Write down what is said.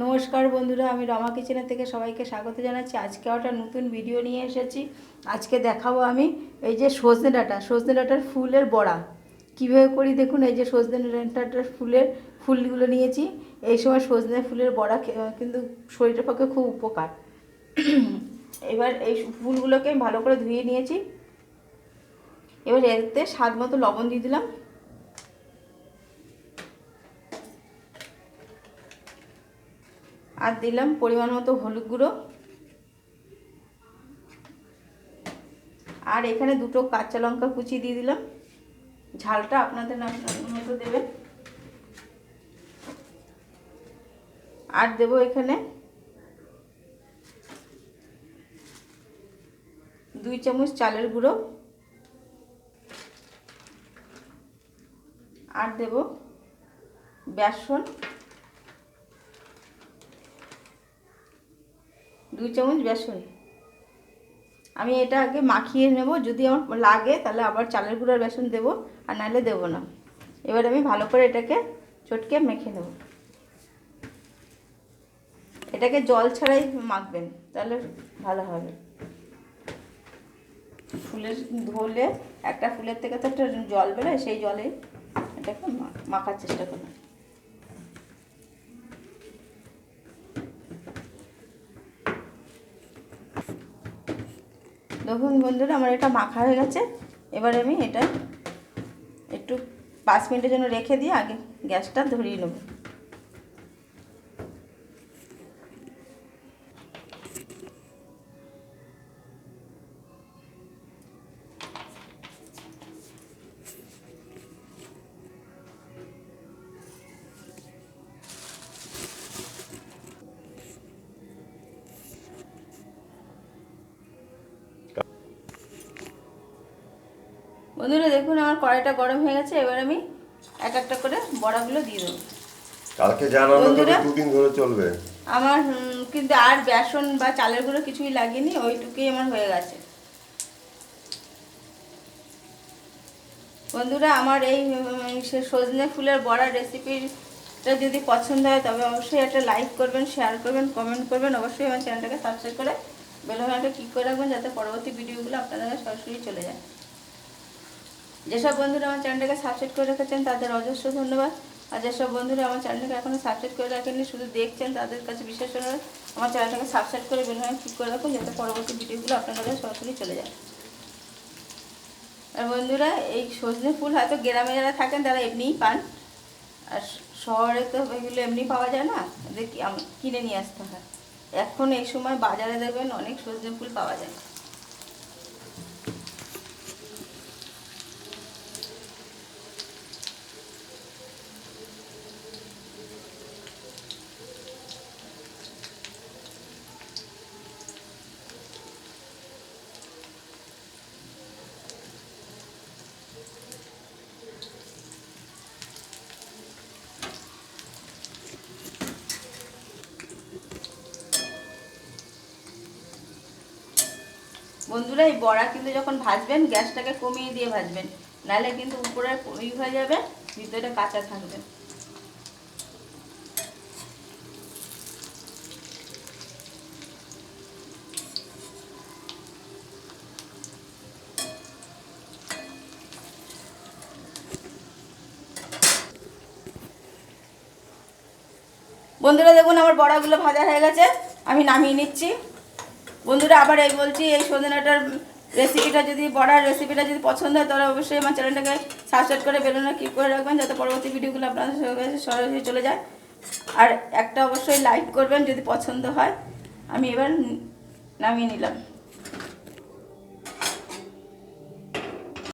নমস্কার বন্ধুরা, আমি রমা কিচেনের থেকে সবাইকে স্বাগত জানাচ্ছি। আজকে একটা নতুন ভিডিও নিয়ে এসেছি। আজকে দেখাবো আমি এই যে সজনে ডাঁটার ফুলের বড়া কীভাবে করি। দেখুন, এই যে সজনে ডাঁটার ফুলগুলো নিয়েছি। এই সময় সজনে ফুলের বড়া কিন্তু শরীরের পক্ষে খুব উপকার। এবার এই ফুলগুলোকে আমি ভালো করে ধুয়ে নিয়েছি। এবার এতে স্বাদ মতো লবণ দিয়ে দিলাম, আর দিলাম পরিমাণ মতো হলুদ গুঁড়ো, আর এখানে দুটো কাঁচা লঙ্কা কুচি দিয়ে দিলাম। ঝালটা আপনাদের মতো দেবেন। আর দেবো এখানে 2 চামচ চালের গুঁড়ো, আর দেব বেসন 2 চামচ বেসন। আমি এটা আগে মাখিয়ে নেব, যদি আমার লাগে তাহলে আবার চালের গুঁড়ো আর বেসন দেবো, আর নাহলে দেবো না। এবার আমি ভালো করে এটাকে চটকে মেখে নেব। এটাকে জল ছাড়াই মাখবেন, তাহলে ভালো হবে। ফুলের ধরলে একটা ফুলের থেকে তো একটা জল বেরোয়, সেই জলে এটাকে মাখার চেষ্টা করুন। দেখুন বন্ধুরা, আমার এটা মাখা হয়ে গেছে। এবার আমি এটা একটু 5 মিনিটের জন্য রেখে দিয়ে আগে গ্যাসটা ধরিয়ে নেব। বন্ধুরা দেখুন, আমার কড়াইটা গরম হয়ে গেছে। এবার আমি একটা করে বড়াগুলো দিয়ে দেবো। কালকে জানানো তো 2 দিন ধরে চলবে। আমার কিন্তু আর বেসন বা চালের গুঁড়ো কিছুই লাগেনি, ওইটুকুই আমার হয়ে গেছে। বন্ধুরা, আমার এই সজনে ফুলের বড়া রেসিপিটা যদি পছন্দ হয় তবে অবশ্যই একটা লাইক করবেন, শেয়ার করবেন, কমেন্ট করবেন। অবশ্যই আমার চ্যানেলটাকে সাবস্ক্রাইব করে বেল আইকনটা ক্লিক করে রাখবেন, যাতে পরবর্তী ভিডিওগুলো আপনাদের কাছে সরাসরি চলে যায়। যেসব বন্ধুরা আমার চ্যানেলটাকে সাবস্ক্রাইব করে রেখেছেন তাদের অজস্র ধন্যবাদ। আর যেসব বন্ধুরা আমার চ্যানেলটাকে এখনও সাবস্ক্রাইব করে রাখেননি, শুধু দেখছেন, তাদের কাছে বিশেষ অনুরোধ আমার চ্যানেলটাকে সাবস্ক্রাইব করে বেল আইকন ক্লিক করে রাখুন, যাতে পরবর্তী ভিডিওগুলো আপনাদের কাছে সরাসরি চলে যায়। আর বন্ধুরা, এই সজনে ফুল হয়তো গ্রামে যারা থাকেন তারা এমনিই পান, আর শহরে তো এগুলো এমনি পাওয়া যায় না, দেখি কিনে নিয়ে আসতে হয়। এখন এই সময় বাজারে দেখবেন অনেক সজনে ফুল পাওয়া যায়। বন্ধুরা, এই বড়া কিন্তু যখন ভাজবেন গ্যাসটাকে কমিয়ে দিয়ে ভাজবেন, নাহলে কিন্তু উপরে হয়ে যাবে, ভিতরে কাঁচা থাকবে। বন্ধুরা দেখুন, আমার বড়াগুলো ভাজা হয়ে গেছে, আমি নামিয়ে নিচ্ছি। বন্ধুরা, আবার এই বলছি, এই সজনাটার বড়ার রেসিপিটা যদি পছন্দ হয় তাহলে অবশ্যই আমার চ্যানেলটাকে সাবস্ক্রাইব করে বেল আইকন ক্লিক করে রাখবেন, যাতে পরবর্তী ভিডিওগুলো আপনাদের কাছে সরাসরি চলে যায়। আর একটা অবশ্যই লাইক করবেন যদি পছন্দ হয়। আমি এবার নামিয়ে নিলাম।